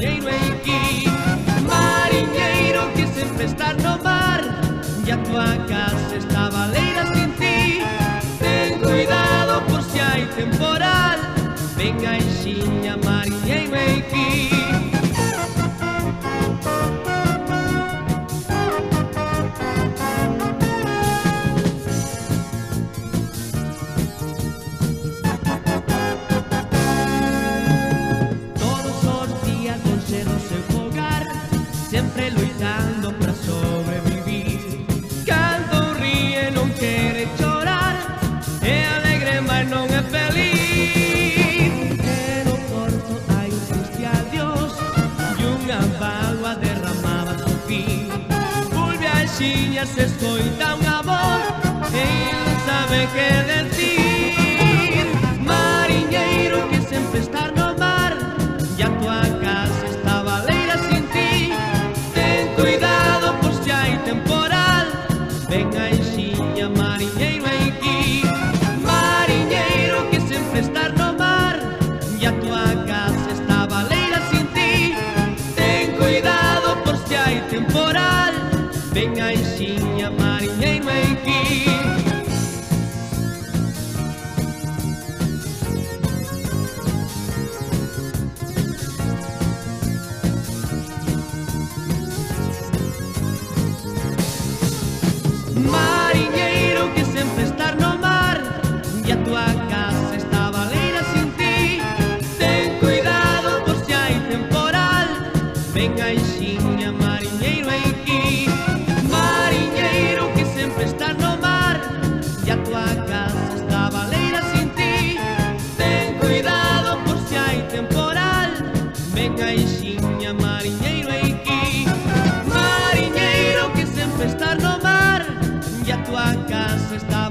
mariñeiro aquí. Mariñeiro que sempre estás no mar, e a tua casa está baleira sin ti. Ten cuidado por si hai temporal, venga ixiña mariñeiro aquí. Sempre loitando para sobrevivir. Cando ríe non quere chorar, é alegre mas non é feliz. E no porto hai un triste adiós e unha bágoa derramaba su fin. Volve a xiña, se escoita unha voz e non sabe que decir. Mariñeiro que sempre está no mar, e a tua casa está baleira sin ti. Cuidado por si hai temporal, venga ixiña mariñeiro aquí. Mariñeiro que sempre estás no mar, e a tua casa está baleira sin ti. Ten cuidado por si hai temporal, venga ixiña mariñeiro aquí. Mariñeiro que sempre estás no mar, e a tua casa está baleira sin ti. Ten cuidado por si hai temporal, venga ixiña mariñeiro aquí. Mariñeiro que sempre estás no mar, e a tua casa está baleira sin ti. Ten cuidado por si hai temporal, venga ixiña mariñeiro aquí. Mariñeiro que sempre estás no mar, e a tua casa está